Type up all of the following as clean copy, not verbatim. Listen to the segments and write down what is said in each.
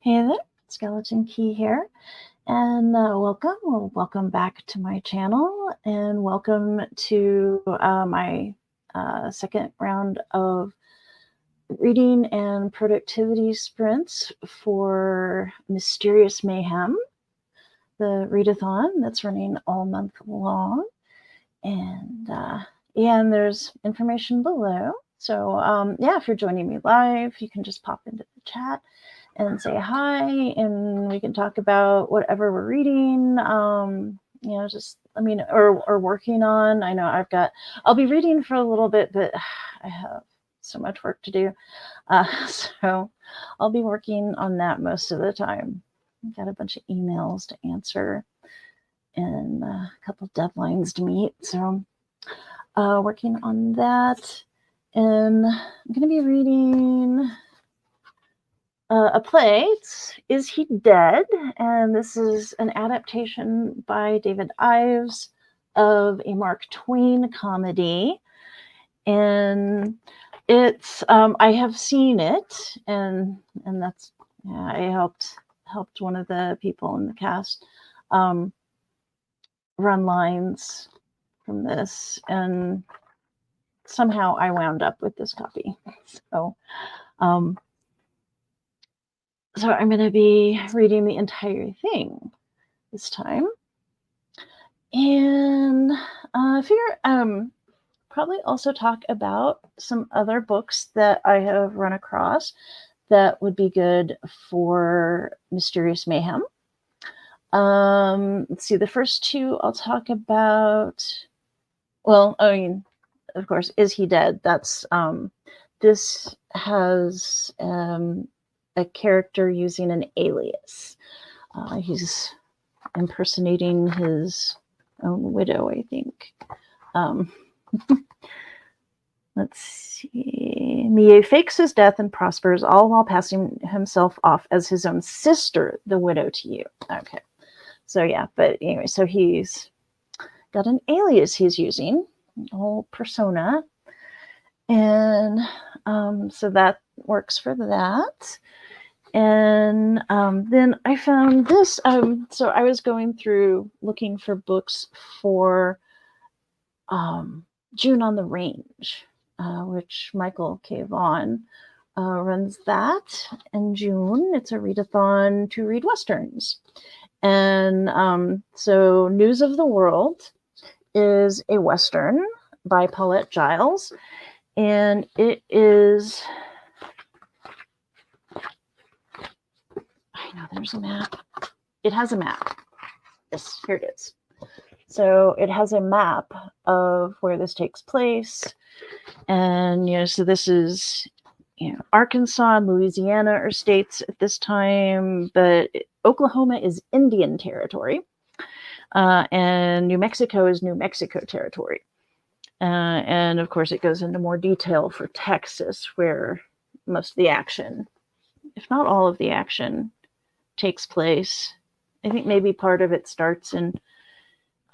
Hey there, Skeleton Key here, and welcome back to my channel, and welcome to my second round of reading and productivity sprints for Mysterious Mayhem, the readathon that's running all month long. And and there's information below. So yeah, if you're joining me live, you can just pop into the chat and say hi, and we can talk about whatever we're reading. Or working on. I know I'll be reading for a little bit, but I have so much work to do. So I'll be working on that most of the time. I've got a bunch of emails to answer and a couple deadlines to meet. So working on that. And I'm going to be reading a play. It's Is He Dead? And this is an adaptation by David Ives of a Mark Twain comedy. And it's I have seen it, and that's I helped one of the people in the cast run lines from this, and somehow I wound up with this copy. So so I'm going to be reading the entire thing this time. And I figure probably also talk about some other books that I have run across that would be good for Mysterious Mayhem. Let's see, the first two I'll talk about. Well, I mean, of course, Is He Dead? That's this has a character using an alias. He's impersonating his own widow, I think. Let's see. MAYhem fakes his death and prospers, all while passing himself off as his own sister, the widow to you. Okay. So yeah, but anyway, so he's got an alias he's using, a whole persona. And so that works for that. And then I found this. So I was going through looking for books for June on the Range, which Michael K. Vaughan runs that in June. It's a readathon to read Westerns. And so News of the World is a Western by Paulette Giles. And it is... I know there's a map. It has a map. Yes, here it is. So it has a map of where this takes place. And, so this is, Arkansas and Louisiana are states at this time, but Oklahoma is Indian territory. And New Mexico is New Mexico territory. And of course, it goes into more detail for Texas, where most of the action, if not all of the action, takes place. I think maybe part of it starts in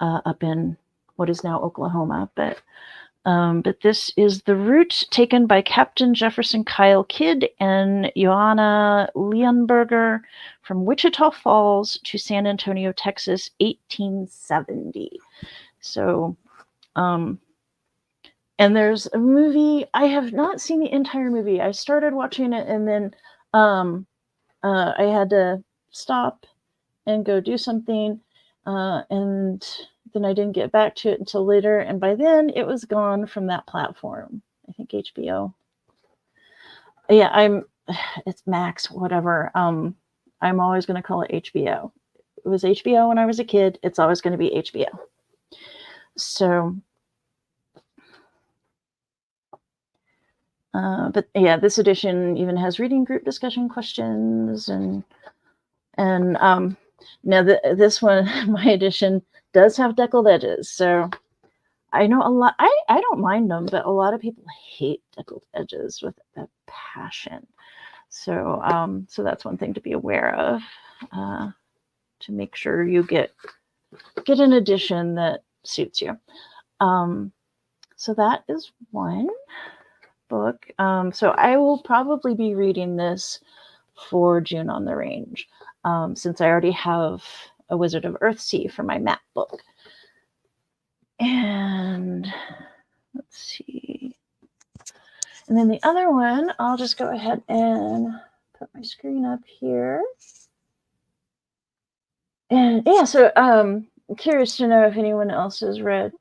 up in what is now Oklahoma, but this is the route taken by Captain Jefferson Kyle Kidd and Johanna Leonberger from Wichita Falls to San Antonio, Texas, 1870. So, and there's a movie. I have not seen the entire movie. I started watching it, and then I had to stop and go do something, and then I didn't get back to it until later, and by then it was gone from that platform. I think HBO. Yeah, it's Max, whatever. I'm always going to call it HBO. It was HBO when I was a kid. It's always going to be HBO. So, but yeah, this edition even has reading group discussion questions, and now this one, my edition, does have deckled edges. So I know a lot. I don't mind them, but a lot of people hate deckled edges with a passion. So so that's one thing to be aware of, to make sure you get an edition that suits you. So that is one book. So I will probably be reading this for June on the Range, since I already have a Wizard of Earthsea for my map book. And let's see. And then the other one, I'll just go ahead and put my screen up here. And yeah, so I'm curious to know if anyone else has read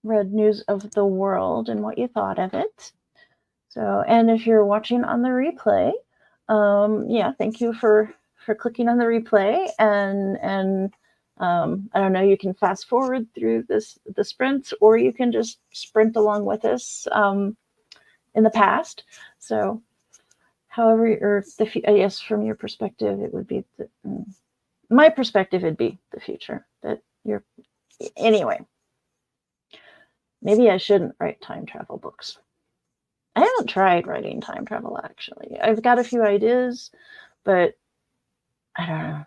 News of the World and what you thought of it. So, and if you're watching on the replay, yeah, thank you for clicking on the replay. And I don't know, you can fast forward through the sprints, or you can just sprint along with us in the past. So, however, or I guess from your perspective, it would be my perspective. It'd be the future that you're. Anyway, maybe I shouldn't write time travel books. I haven't tried writing time travel, actually. I've got a few ideas, but I don't know.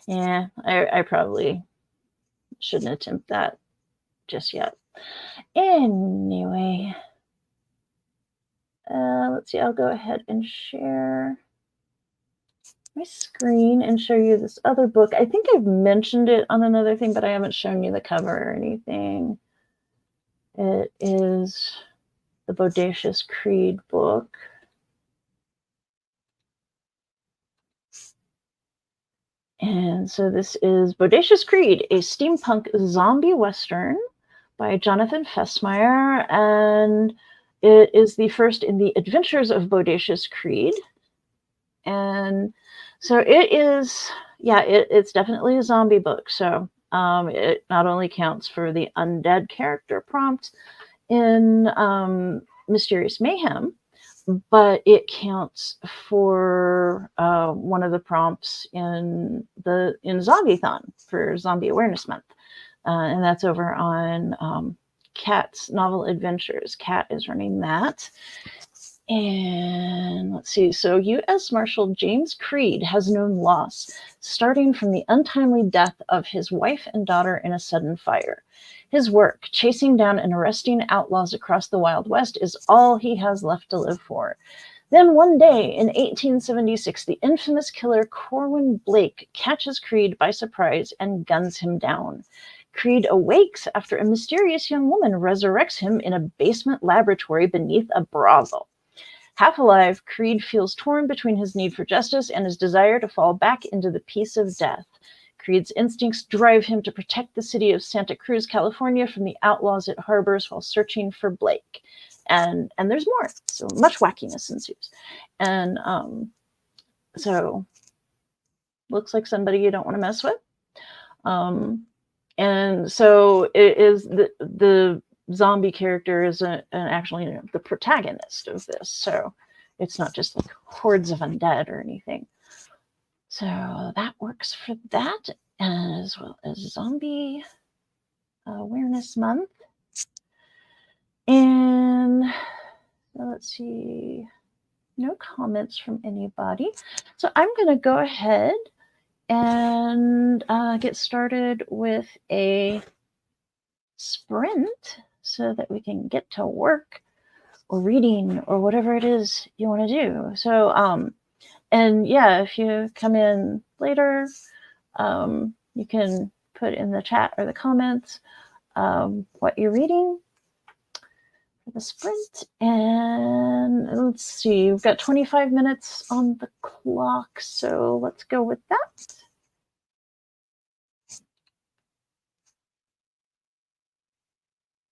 Yeah, I probably shouldn't attempt that just yet. Anyway, let's see. I'll go ahead and share my screen and show you this other book. I think I've mentioned it on another thing, but I haven't shown you the cover or anything. It is the Bodacious Creed book. And so this is Bodacious Creed, a steampunk zombie western by Jonathan Fessmeyer, and it is the first in the Adventures of Bodacious Creed. And so it is, yeah, it's definitely a zombie book. So it not only counts for the undead character prompt in Mysterious Mayhem, but it counts for one of the prompts in Zombieathon for Zombie Awareness Month. And that's over on Kat's Novel Adventures. Kat is running that. And let's see. So U.S. Marshal James Creed has known loss, starting from the untimely death of his wife and daughter in a sudden fire. His work, chasing down and arresting outlaws across the Wild West, is all he has left to live for. Then one day in 1876, the infamous killer Corwin Blake catches Creed by surprise and guns him down. Creed awakes after a mysterious young woman resurrects him in a basement laboratory beneath a brothel. Half alive, Creed feels torn between his need for justice and his desire to fall back into the peace of death. Creed's instincts drive him to protect the city of Santa Cruz, California, from the outlaws it harbors while searching for Blake. And there's more. So much wackiness ensues. And so looks like somebody you don't want to mess with. And so it is the zombie character is actually the protagonist of this. So it's not just like hordes of undead or anything. So that works for that, as well as Zombie Awareness Month. And let's see, no comments from anybody. So I'm going to go ahead and get started with a sprint so that we can get to work or reading or whatever it is you want to do. So, and yeah, if you come in later, you can put in the chat or the comments what you're reading for the sprint. And let's see, we've got 25 minutes on the clock, so let's go with that.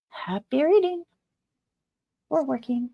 Happy reading or working.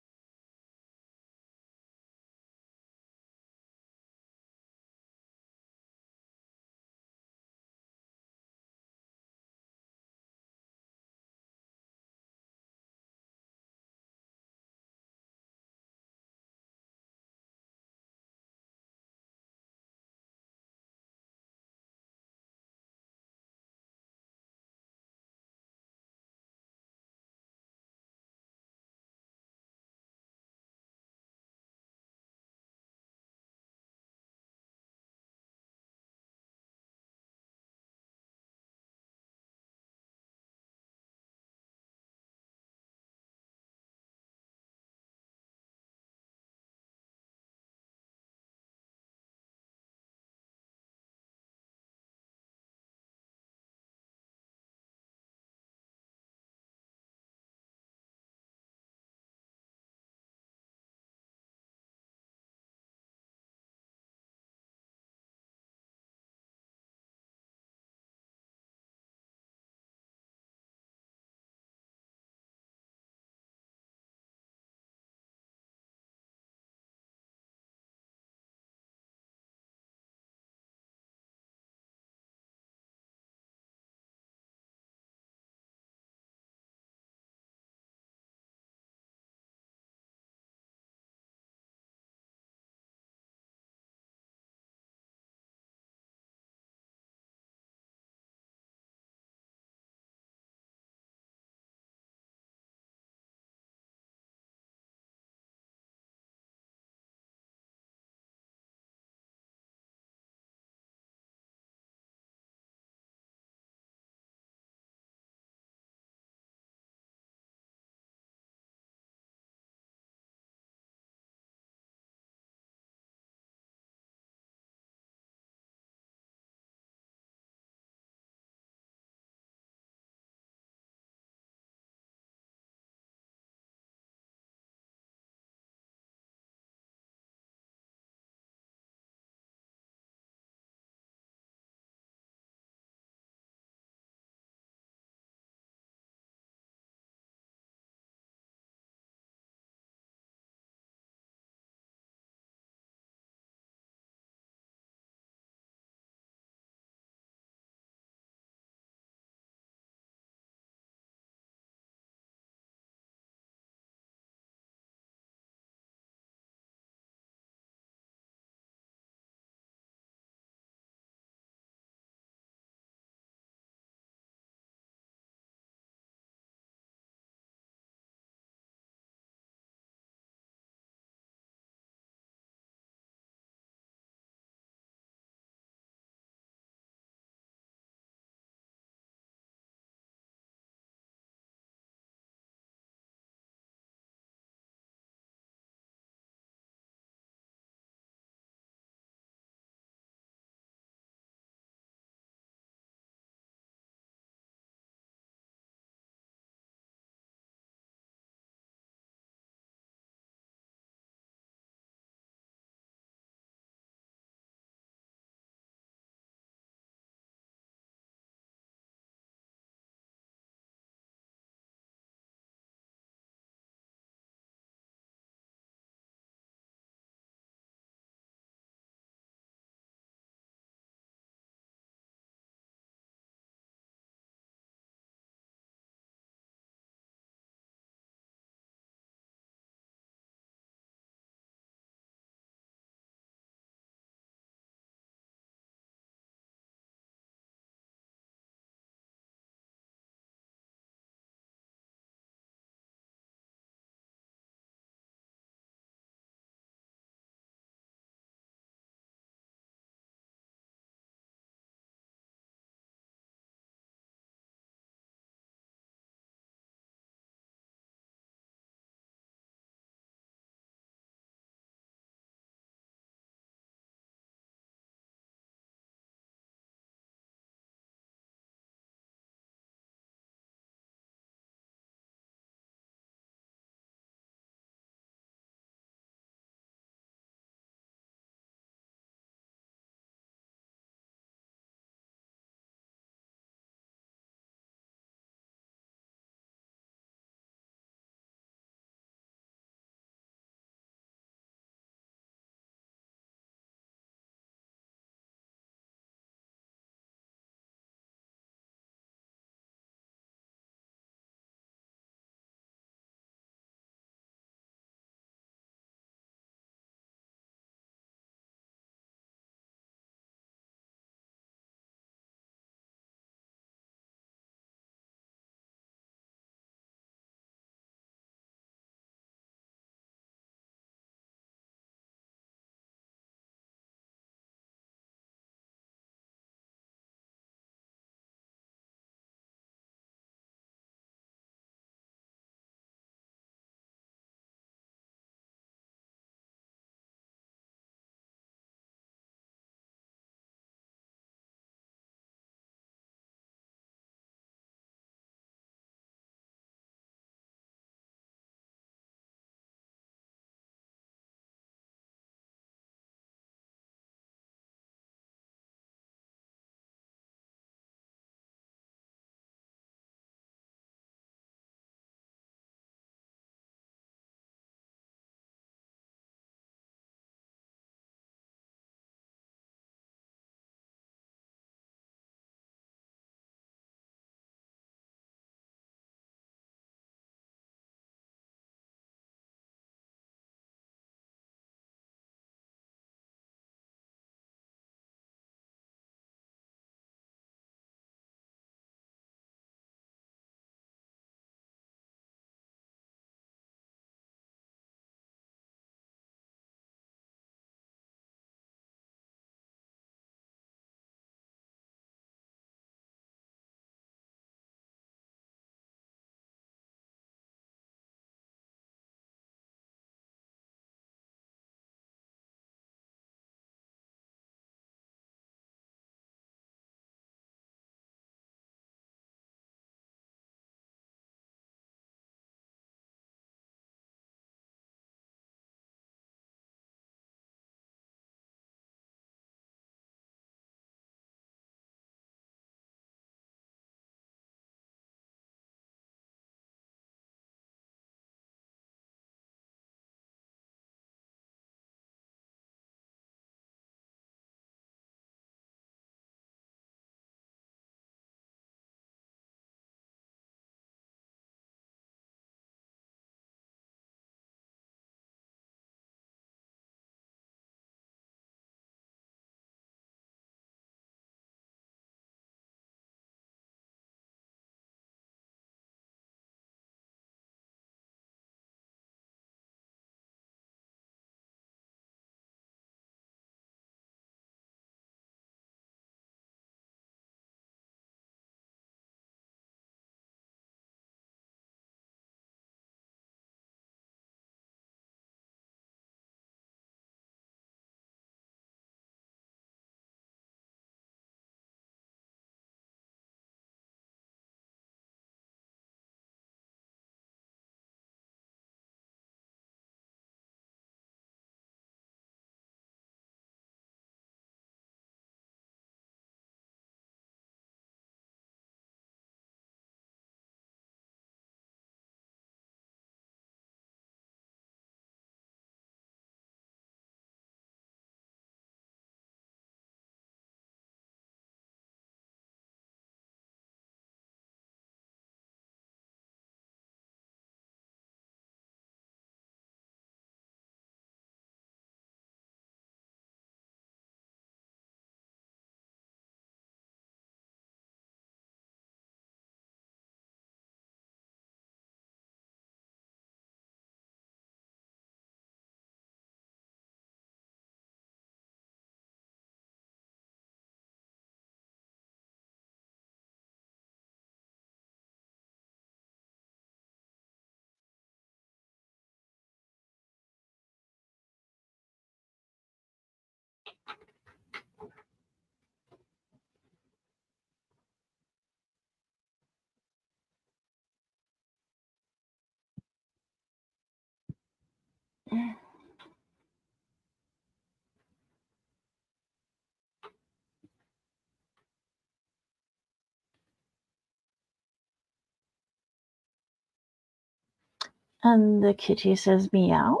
And the kitty says meow.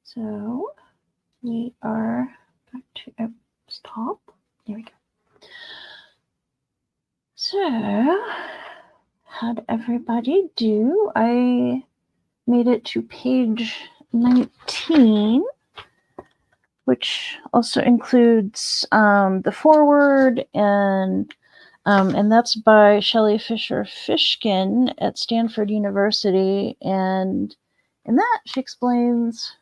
So we are back to stop. There we go. So how'd everybody do? I made it to page 19, which also includes the foreword, and that's by Shelley Fisher Fishkin at Stanford University. And in that, she explains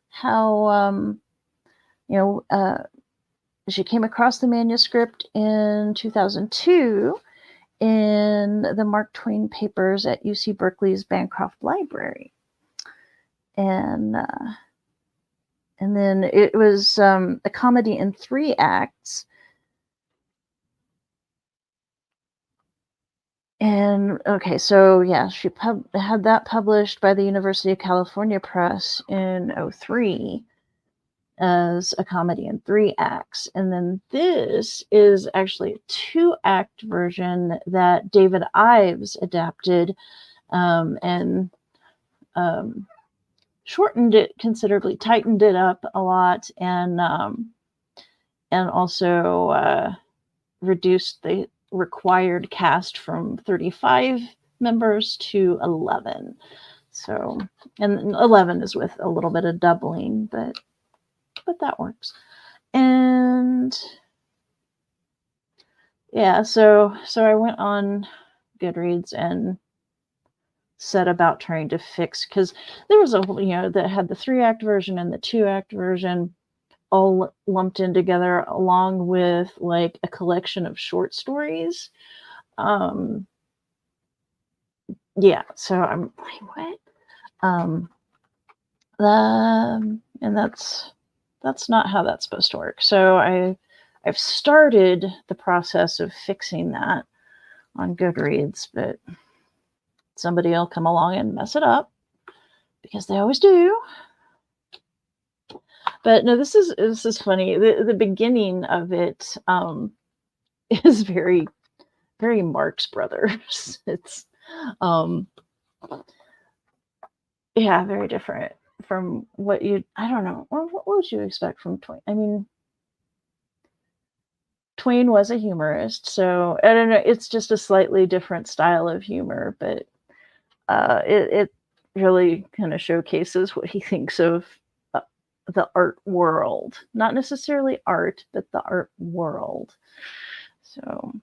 how she came across the manuscript in 2002 in the Mark Twain papers at UC Berkeley's Bancroft Library. And then it was a comedy in 3 acts. And okay, so yeah, she had that published by the University of California Press in 2003 as a comedy in 3 acts. And then this is actually a 2-act version that David Ives adapted and shortened it considerably, tightened it up a lot, and also reduced the required cast from 35 members to 11. So, and 11 is with a little bit of doubling, but that works. And yeah, so I went on Goodreads and set about trying to fix, because there was that had the 3-act version and the 2-act version all lumped in together, along with like a collection of short stories. Yeah, so I'm like, what? And that's not how that's supposed to work. So I've started the process of fixing that on Goodreads, but somebody will come along and mess it up, because they always do. But no, this is funny. The beginning of it is very, very Marx Brothers. It's yeah, very different from what I don't know. What would you expect from Twain? I mean, Twain was a humorist, so I don't know. It's just a slightly different style of humor, but it really kind of showcases what he thinks of the art world. Not necessarily art, but the art world. So,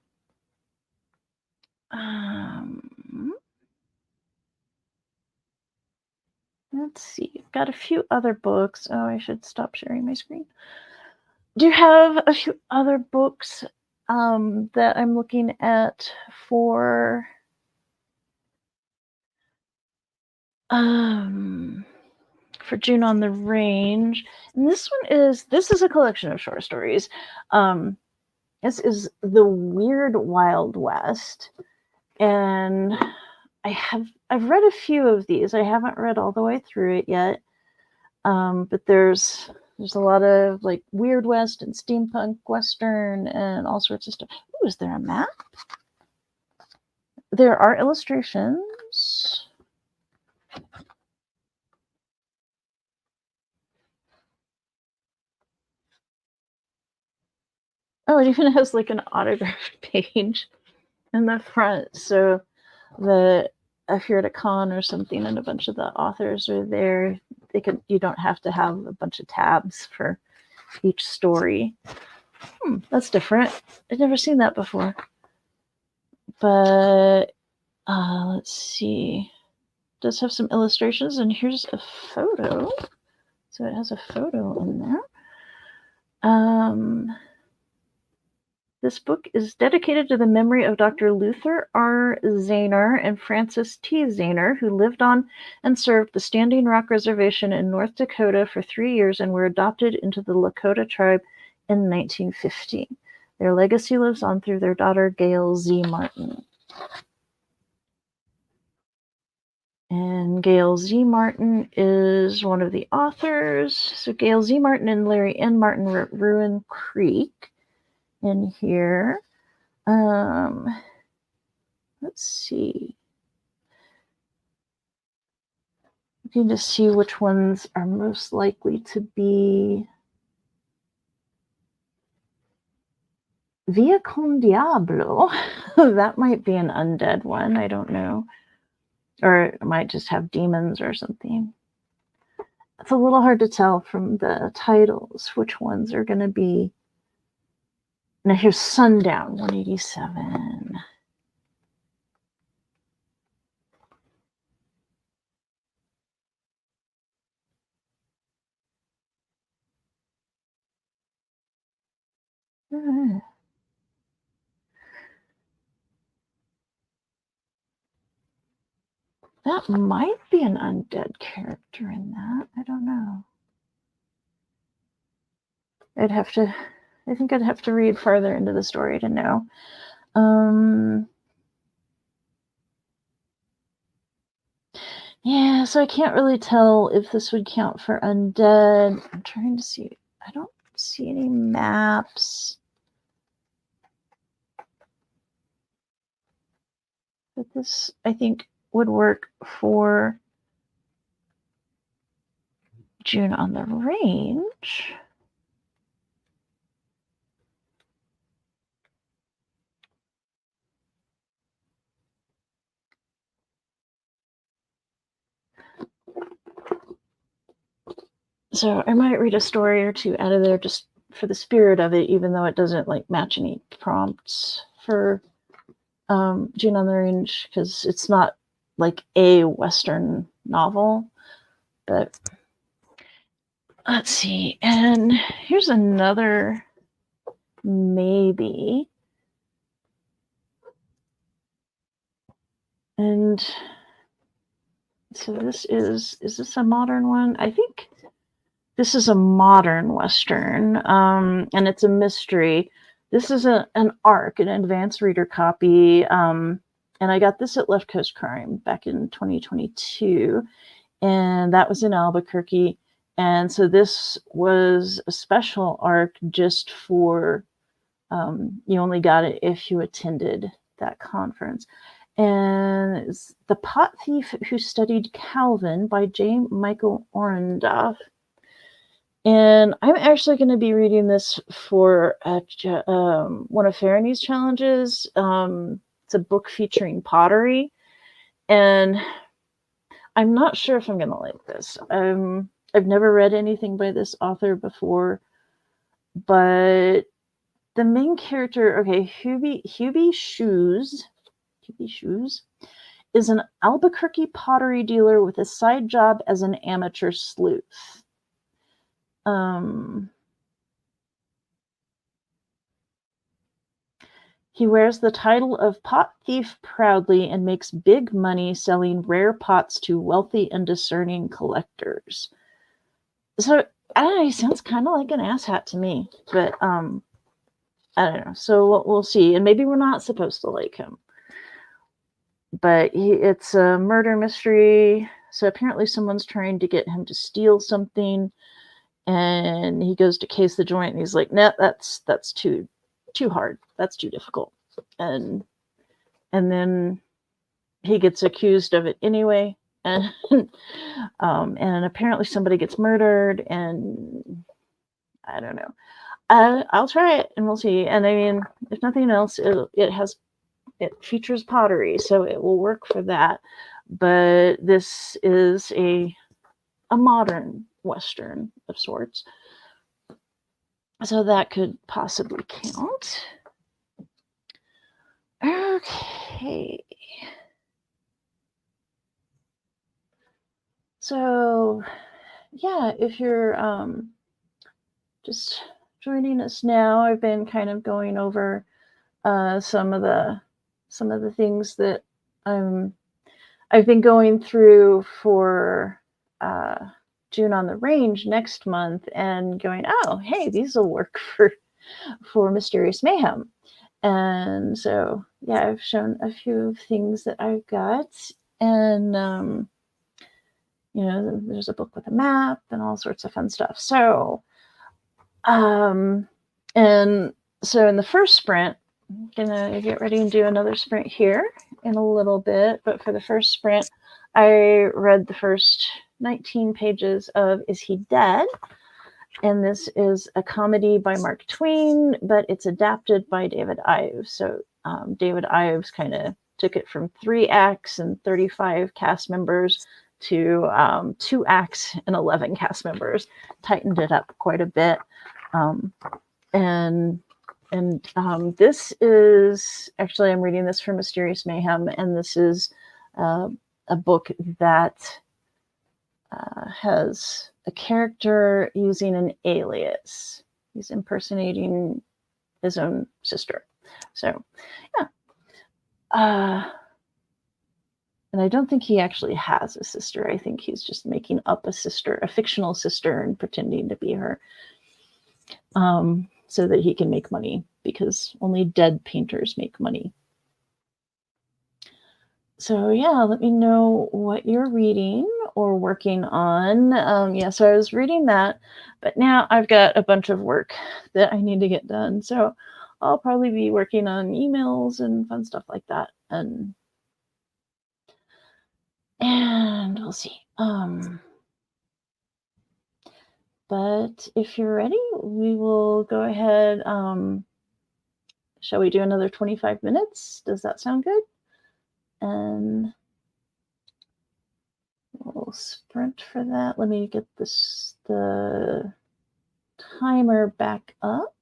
let's see. I've got a few other books. Oh, I should stop sharing my screen. Do you have a few other books that I'm looking at for June on the Range? And this is a collection of short stories. This is The Weird Wild West, and I've read a few of these. I haven't read all the way through it yet, but there's a lot of like Weird West and steampunk Western and all sorts of stuff. Ooh, is there a map? There are illustrations. Oh, it even has like an autographed page in the front. So if you're at a con or something and a bunch of the authors are there, you don't have to have a bunch of tabs for each story. That's different. I've never seen that before. But let's see. It does have some illustrations, and here's a photo. So it has a photo in there. This book is dedicated to the memory of Dr. Luther R. Zahner and Francis T. Zahner, who lived on and served the Standing Rock Reservation in North Dakota for 3 years and were adopted into the Lakota tribe in 1950. Their legacy lives on through their daughter, Gail Z. Martin. And Gail Z. Martin is one of the authors. So Gail Z. Martin and Larry N. Martin wrote Ruin Creek in here. Let's see. looking to see which ones are most likely to be Via con Diablo. That might be an undead one. I don't know. Or it might just have demons or something. It's a little hard to tell from the titles which ones are going to be. Now here's Sundown 187. That might be an undead character in that. I don't know. I think I'd have to read farther into the story to know. Yeah, so I can't really tell if this would count for undead. I'm trying to see. I don't see any maps. But this, I think, would work for June on the Range. So I might read a story or two out of there just for the spirit of it, even though it doesn't like match any prompts for June on the Range, because it's not like a Western novel. But let's see. And here's another maybe. And so this is this a modern one? I think this is a modern Western, and it's a mystery. This is an ARC, an advanced reader copy, and I got this at Left Coast Crime back in 2022, and that was in Albuquerque. And so this was a special ARC just for, you only got it if you attended that conference. And it's The Pot Thief Who Studied Calvin by J. Michael Orendoff. And I'm actually going to be reading this for one of Farany's challenges. It's a book featuring pottery. And I'm not sure if I'm going to like this. I've never read anything by this author before. But the main character, okay, Hubie Shoes is an Albuquerque pottery dealer with a side job as an amateur sleuth. He wears the title of pot thief proudly and makes big money selling rare pots to wealthy and discerning collectors. So, I don't know, he sounds kind of like an asshat to me, but I don't know. So we'll see. And maybe we're not supposed to like him. But it's a murder mystery. So apparently someone's trying to get him to steal something. And he goes to case the joint, and he's like, "Nah, that's too hard. That's too difficult." And then he gets accused of it anyway, and and apparently somebody gets murdered, and I don't know. I'll try it, and we'll see. And I mean, if nothing else, it features pottery, so it will work for that. But this is a modern Western of sorts. So that could possibly count. Okay. So, yeah, if you're just joining us now, I've been kind of going over some of the things that I've been going through for June on the Range next month, and going, oh, hey, these will work for Mysterious Mayhem. And so, yeah, I've shown a few things that I've got, and there's a book with a map and all sorts of fun stuff. So, and so in the first sprint, I'm gonna get ready and do another sprint here in a little bit. But for the first sprint, I read the first 19 pages of Is He Dead? And this is a comedy by Mark Twain, but it's adapted by David Ives. So David Ives kind of took it from 3 acts and 35 cast members to 2 acts and 11 cast members, tightened it up quite a bit. This is actually, I'm reading this from Mysterious Mayhem, and this is a book that has a character using an alias. He's impersonating his own sister. So, yeah. And I don't think he actually has a sister. I think he's just making up a sister, a fictional sister, and pretending to be her, so that he can make money, because only dead painters make money. So yeah, let me know what you're reading or working on. Yeah, so I was reading that, but now I've got a bunch of work that I need to get done. So I'll probably be working on emails and fun stuff like that. And we'll see. But if you're ready, we will go ahead. Shall we do another 25 minutes? Does that sound good? And we'll sprint for that. Let me get the timer back up.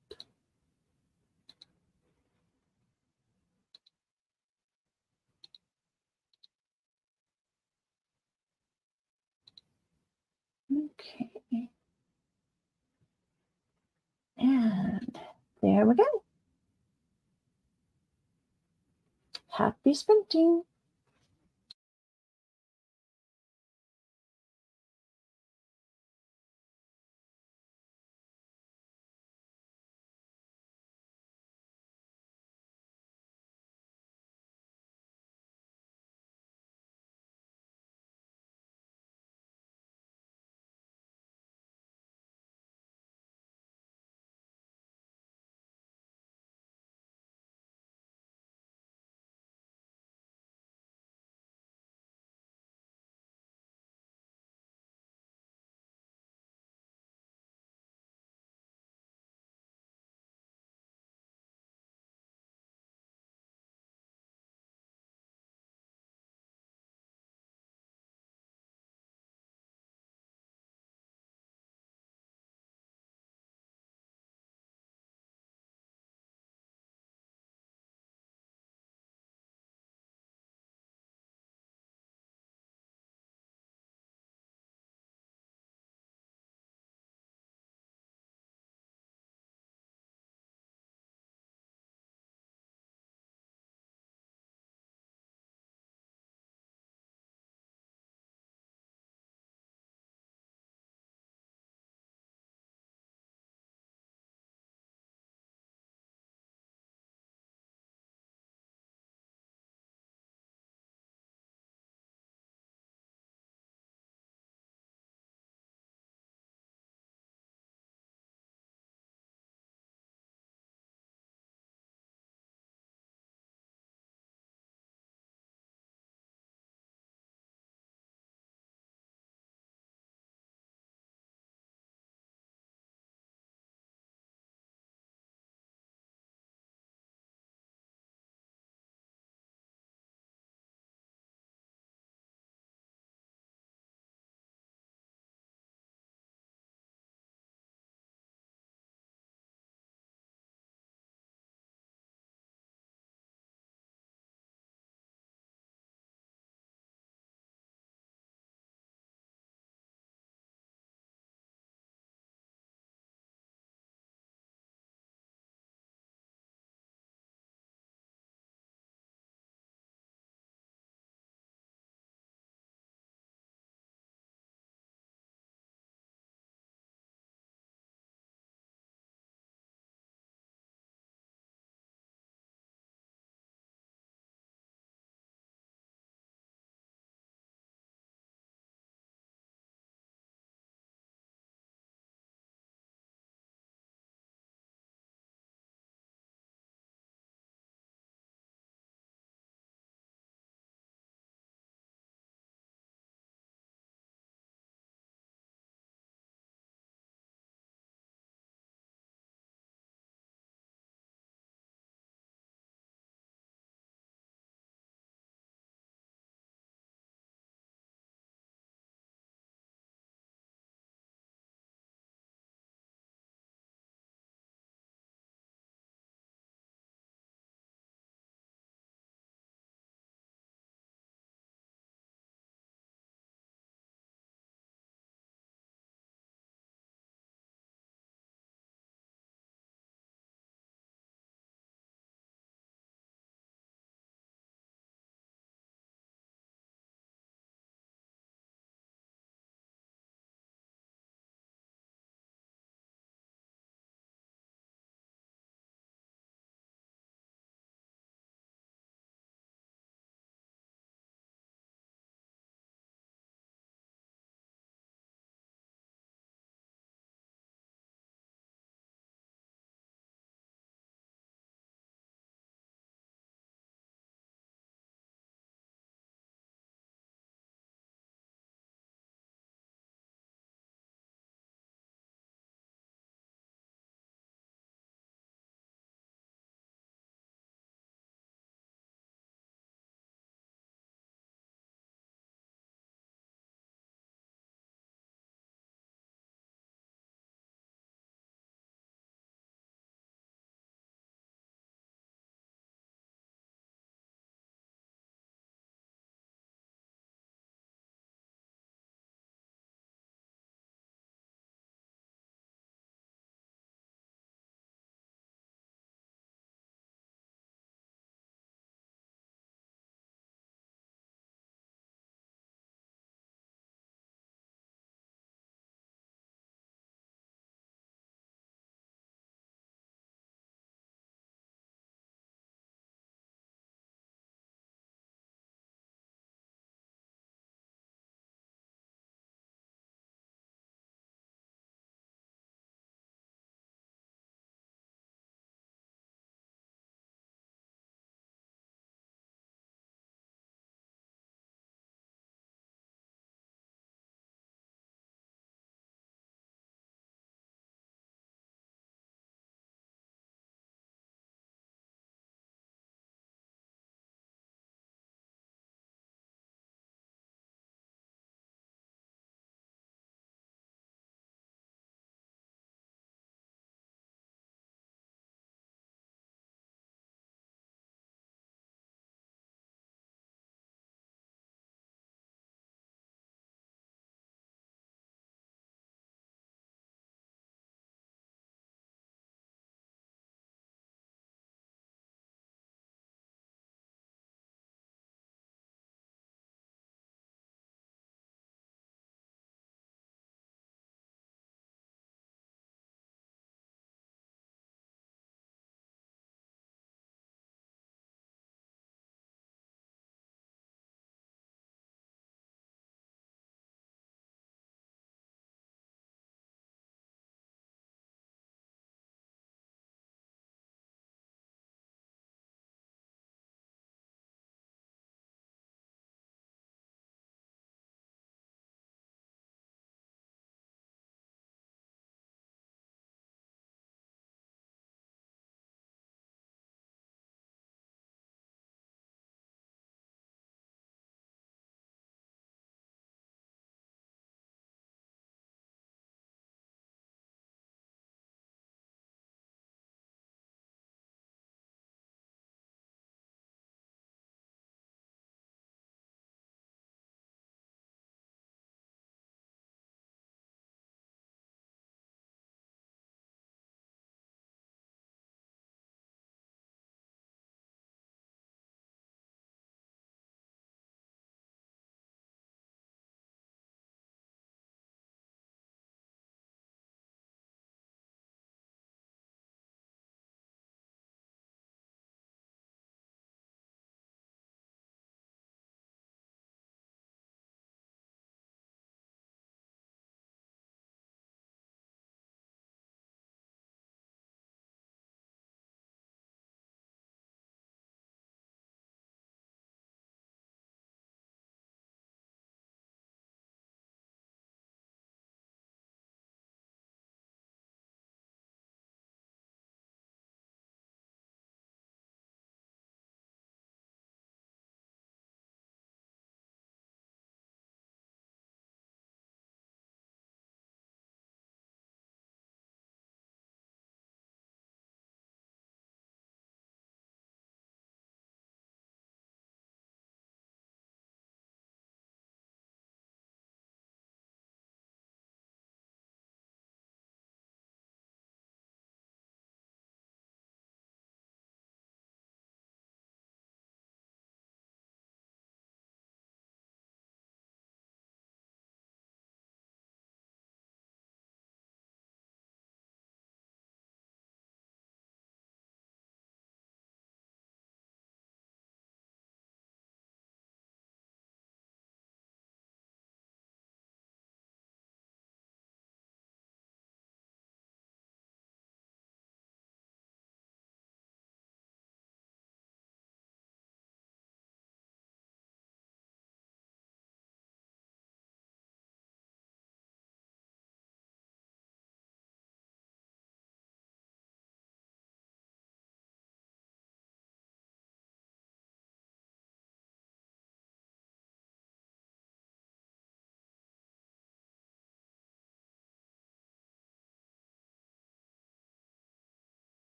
Okay. And there we go. Happy sprinting.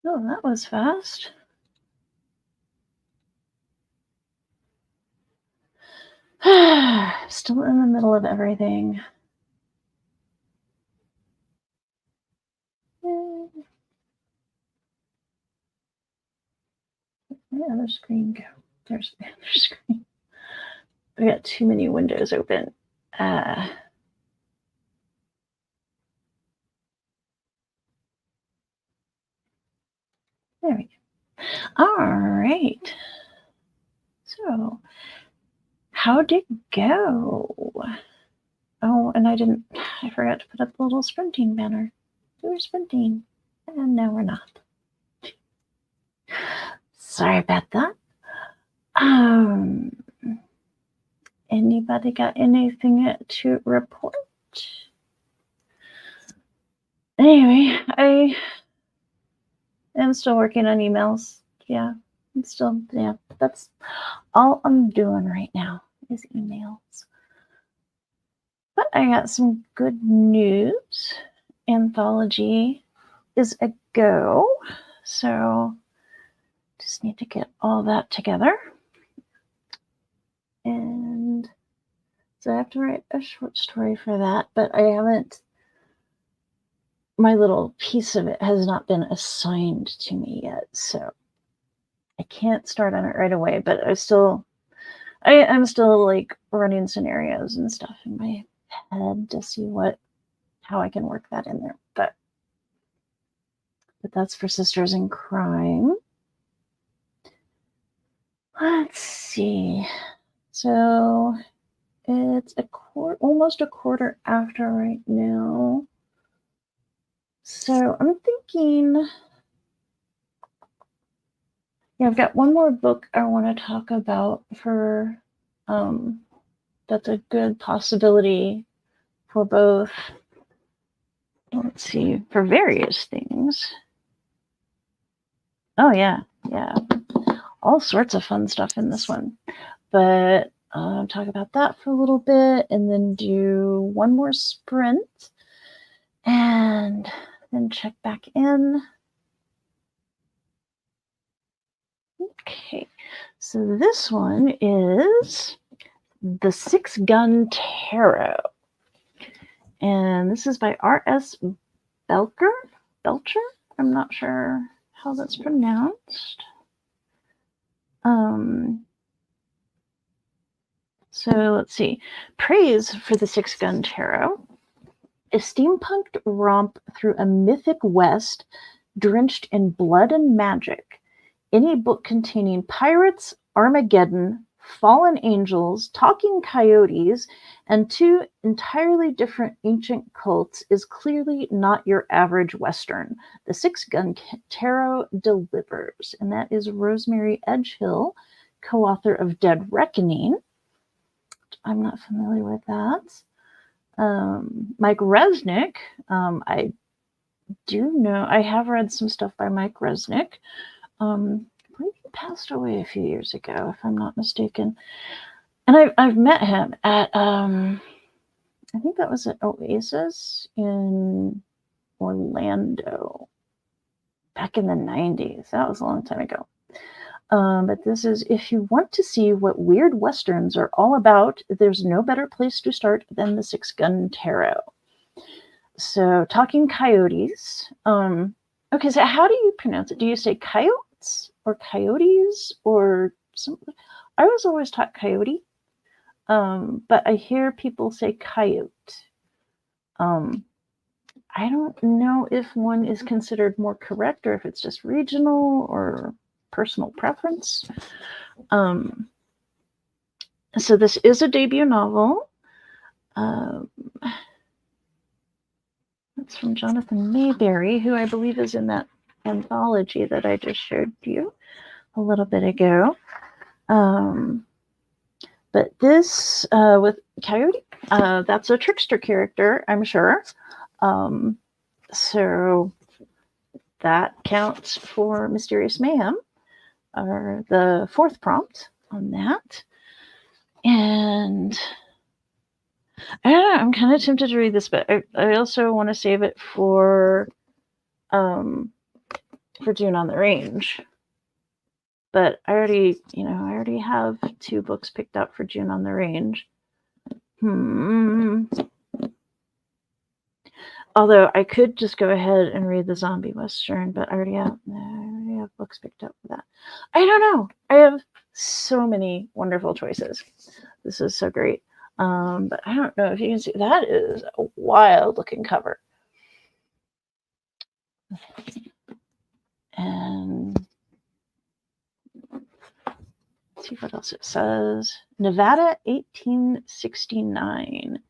Oh, that was fast. Still in the middle of everything. Where'd the other screen go? There's the other screen. I got too many windows open. There we go. All right. So, how'd it go? Oh, and I forgot to put up the little sprinting banner. We were sprinting, and now we're not. Sorry about that. Anybody got anything to report? Anyway, I am still working on emails. Yeah, that's all I'm doing right now is emails. But I got some good news. Anthology is a go. So just need to get all that together. And so I have to write a short story for that, but I haven't, my little piece of it has not been assigned to me yet. So I can't start on it right away, but I'm still like running scenarios and stuff in my head to see how I can work that in there. But that's for Sisters in Crime. Let's see. So it's almost a quarter after right now. So I'm thinking, I've got one more book I want to talk about for, that's a good possibility for both, let's see, for various things. Oh yeah, all sorts of fun stuff in this one. But talk about that for a little bit and then do one more sprint and then check back in. Okay, so this one is The Six Gun Tarot. And this is by R.S. Belcher? I'm not sure how that's pronounced. So let's see. Praise for the Six Gun Tarot. A steampunked romp through a mythic West drenched in blood and magic. Any book containing pirates, Armageddon, fallen angels, talking coyotes, and two entirely different ancient cults is clearly not your average Western. The Six Gun Tarot delivers. And that is Rosemary Edgehill, co-author of Dead Reckoning. I'm not familiar with that. Mike Resnick, I do know, I have read some stuff by Mike Resnick. I believe he passed away a few years ago, if I'm not mistaken. And I've met him at, I think that was at Oasis in Orlando back in the 90s. That was a long time ago. But this is, if you want to see what weird Westerns are all about, there's no better place to start than the Six Gun Tarot. So, talking coyotes. Okay, so how do you pronounce it? Do you say coyotes or coyotes or something? I was always taught coyote, but I hear people say coyote. I don't know if one is considered more correct or if it's just regional or personal preference. So this is a debut novel. That's from Jonathan Mayberry, who I believe is in that anthology that I just showed you a little bit ago. But this, with Coyote, that's a trickster character, I'm sure. So that counts for Mysterious Mayhem, or the fourth prompt on that. And I don't know, I'm kind of tempted to read this, but I also want to save it for for June on the Range. But I already have 2 books picked out for June on the Range. Although I could just go ahead and read the Zombie Western, but I already have books picked up for that. I don't know. I have so many wonderful choices. This is so great. But I don't know if you can see, that is a wild looking cover. And let's see what else it says. Nevada, 1869.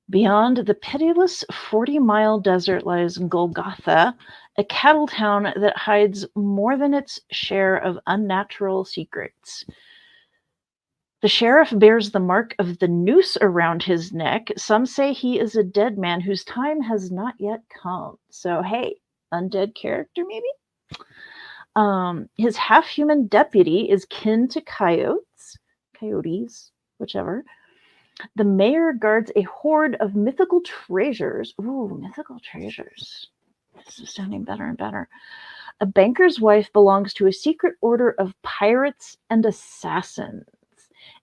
Beyond the pitiless 40-mile desert lies Golgotha, a cattle town that hides more than its share of unnatural secrets. The sheriff bears the mark of the noose around his neck. Some say he is a dead man whose time has not yet come. So, hey, undead character maybe? His half-human deputy is kin to coyotes, whichever. The mayor guards a hoard of mythical treasures. Ooh, mythical treasures. This is sounding better and better. A banker's wife belongs to a secret order of pirates and assassins.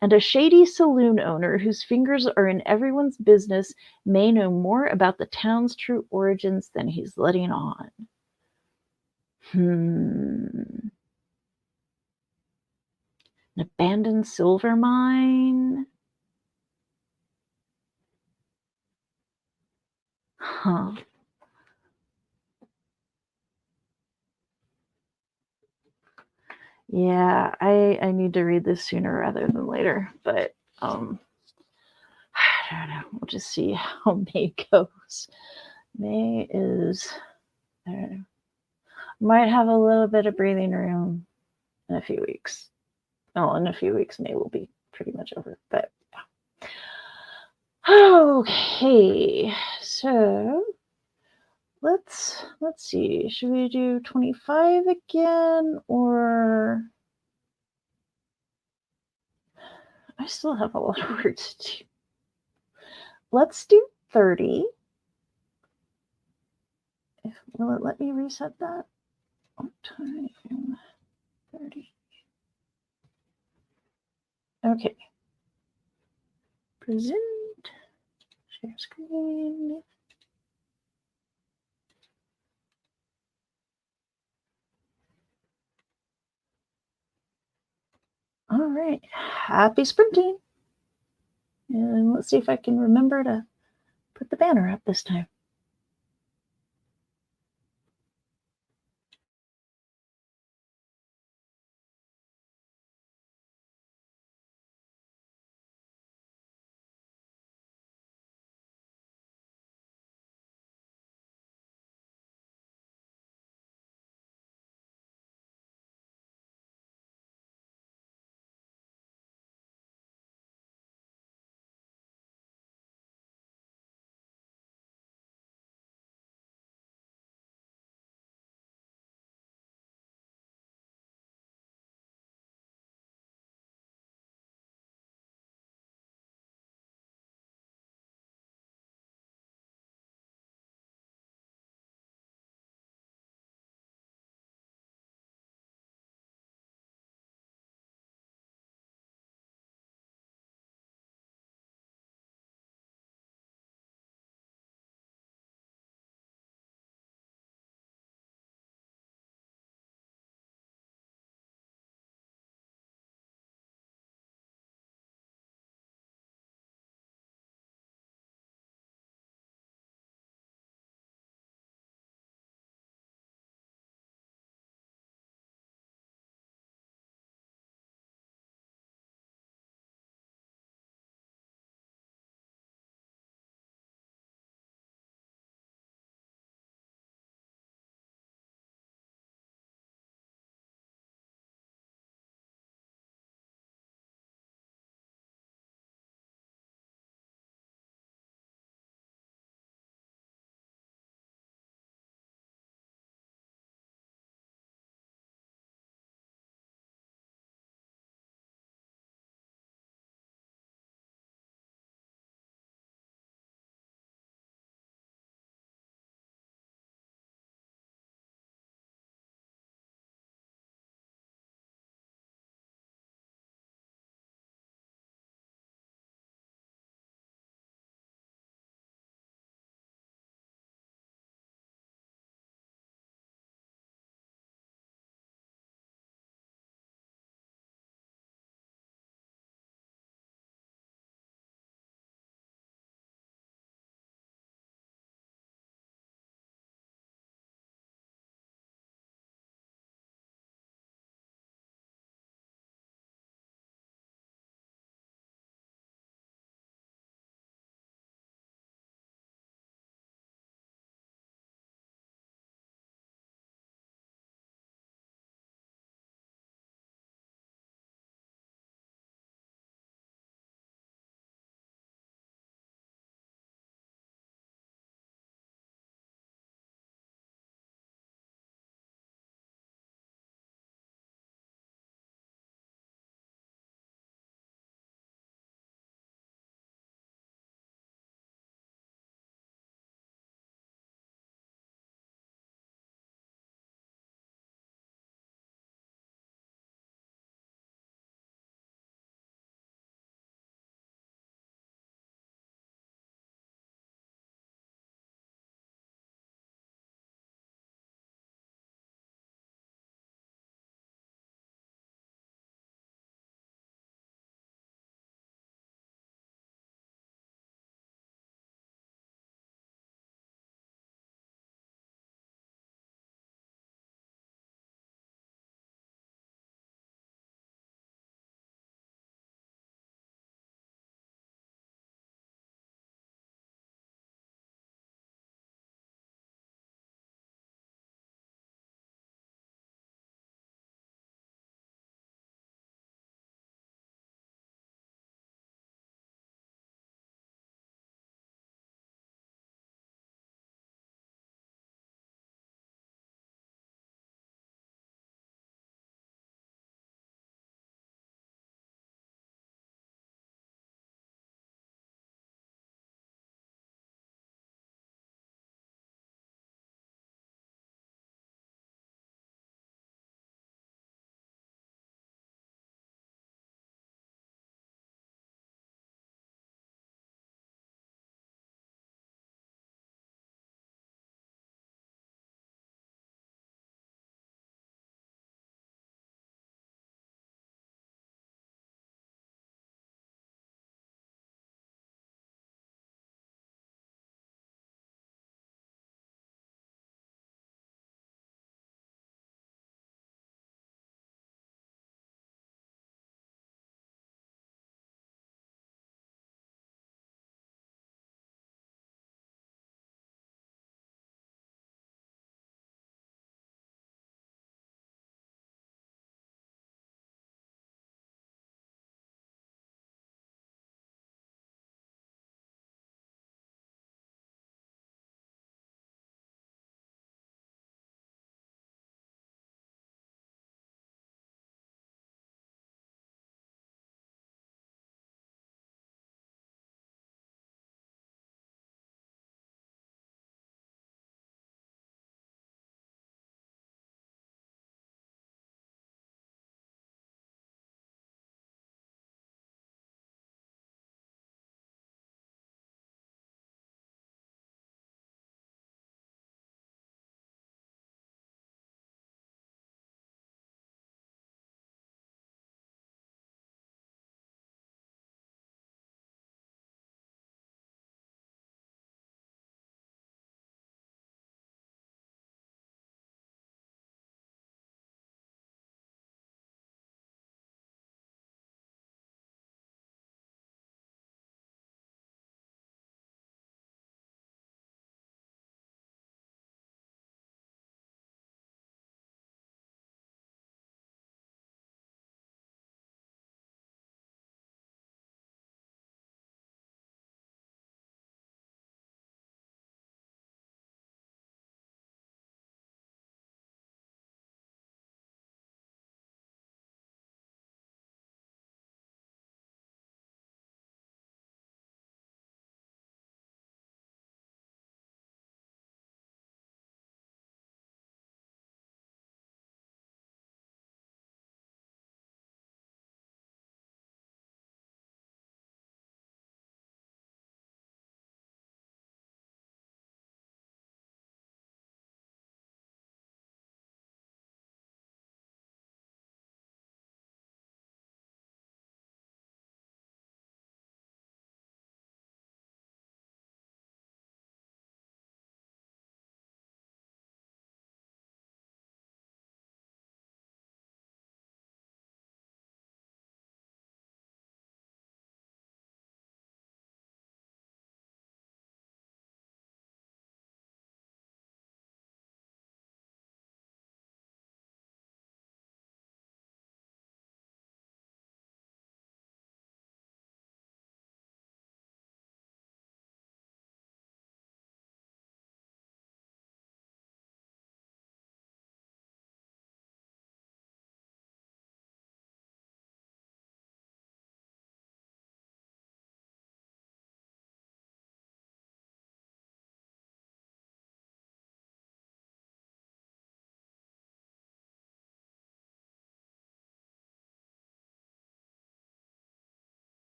And a shady saloon owner whose fingers are in everyone's business may know more about the town's true origins than he's letting on. An abandoned silver mine. Huh. Yeah, I need to read this sooner rather than later, but I don't know. We'll just see how May goes. May is, I don't know, might have a little bit of breathing room in a few weeks. Well, in a few weeks, May will be pretty much over, but yeah. Okay, so let's see. Should we do 25 again, or I still have a lot of work to do. Let's do 30. Will it let me reset that? Time 30. Okay. Present. Share screen. All right. Happy sprinting. And let's see if I can remember to put the banner up this time.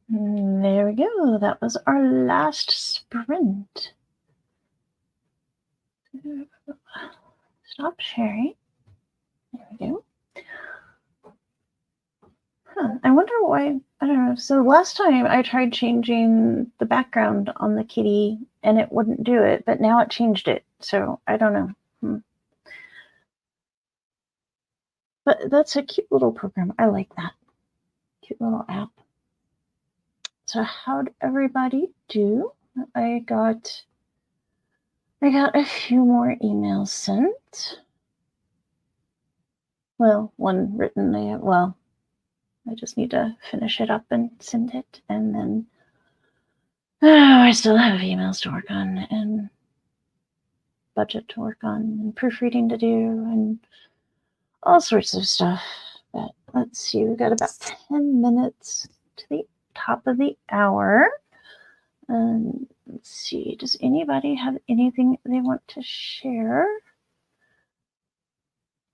There we go. That was our last sprint. Stop sharing. There we go. I wonder why. I don't know. So last time I tried changing the background on the kitty and it wouldn't do it, but now it changed it. So I don't know. But that's a cute little program. I like that. Cute little app. So how'd everybody do? I got a few more emails sent. Well, one written. I just need to finish it up and send it, and then I still have emails to work on and budget to work on and proofreading to do and all sorts of stuff. But let's see, we've got about 10 minutes to the top of the hour. And let's see, does anybody have anything they want to share?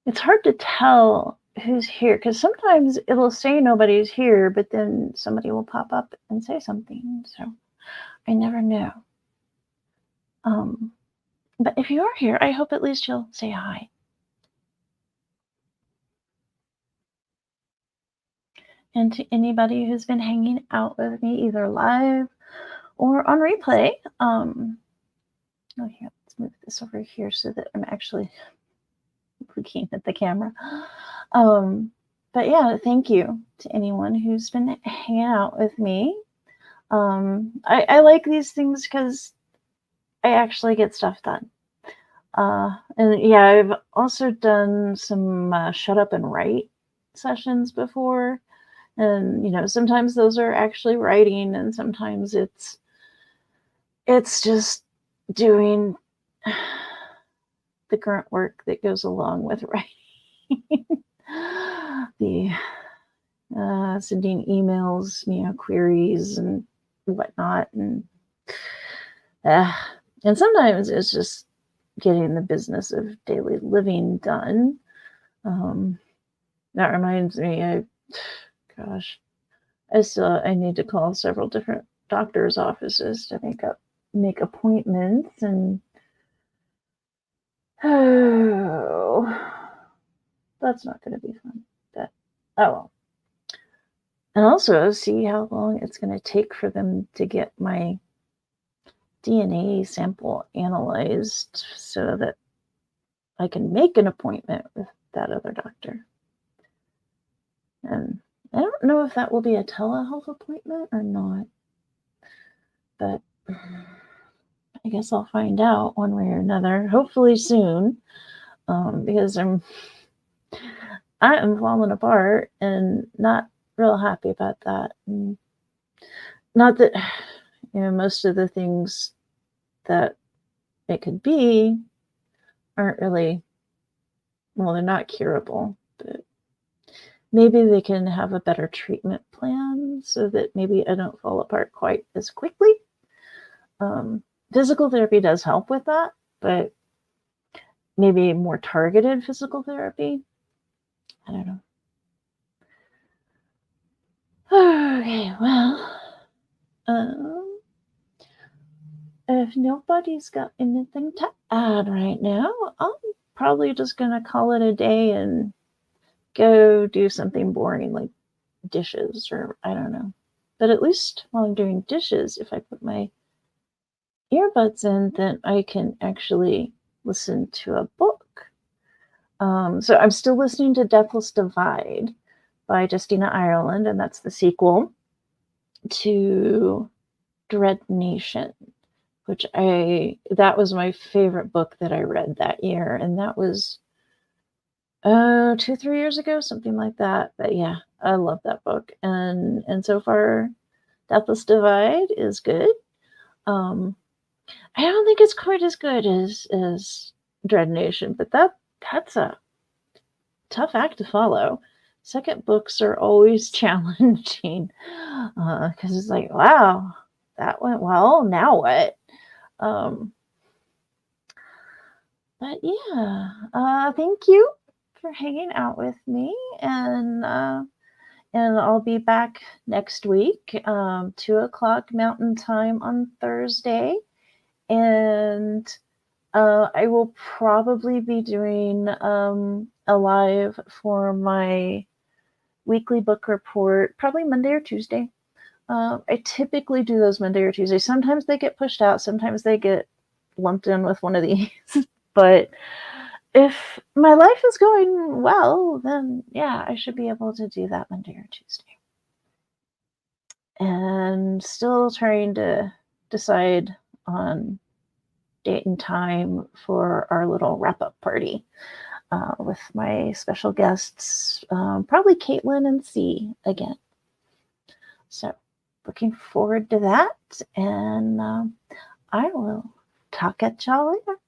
It's hard to tell who's here because sometimes it'll say nobody's here, but then somebody will pop up and say something. So I never know. But if you are here, I hope at least you'll say hi. And to anybody who's been hanging out with me either live or on replay, here, let's move this over here so that I'm actually looking at the camera. But yeah, thank you to anyone who's been hanging out with me. I like these things because I actually get stuff done. And yeah, I've also done some shut up and write sessions before. And, sometimes those are actually writing and sometimes it's just doing the grunt work that goes along with writing. The sending emails, queries and whatnot. And sometimes it's just getting the business of daily living done. That reminds me, I need to call several different doctor's offices to make appointments, and that's not going to be fun. But oh well. And also see how long it's going to take for them to get my DNA sample analyzed so that I can make an appointment with that other doctor. And I don't know if that will be a telehealth appointment or not, but I guess I'll find out one way or another, hopefully soon, because I am falling apart and not real happy about that. And not that, most of the things that it could be aren't really, well, they're not curable, but maybe they can have a better treatment plan so that maybe I don't fall apart quite as quickly. Physical therapy does help with that, but maybe more targeted physical therapy. I don't know. Okay, well, if nobody's got anything to add right now, I'm probably just going to call it a day and go do something boring like dishes, or I don't know. But at least while I'm doing dishes, if I put my earbuds in, then I can actually listen to a book. So I'm still listening to Deathless Divide by Justina Ireland, and that's the sequel to Dread Nation, which that was my favorite book that I read that year, and that was 2-3 years ago, something like that. But yeah, I love that book, and so far Deathless Divide is good. I don't think it's quite as good as Dread Nation, but that's a tough act to follow. Second books are always challenging because it's like, wow, that went well. Now what? But yeah, thank you for hanging out with me. And and I'll be back next week, 2 o'clock Mountain Time on Thursday. And I will probably be doing a live for my weekly book report, probably Monday or Tuesday. I typically do those Monday or Tuesday. Sometimes they get pushed out. Sometimes they get lumped in with one of these. But if my life is going well, then yeah, I should be able to do that Monday or Tuesday. And still trying to decide on date and time for our little wrap-up party with my special guests, probably Caitlin and C again. So looking forward to that, and I will talk at y'all later.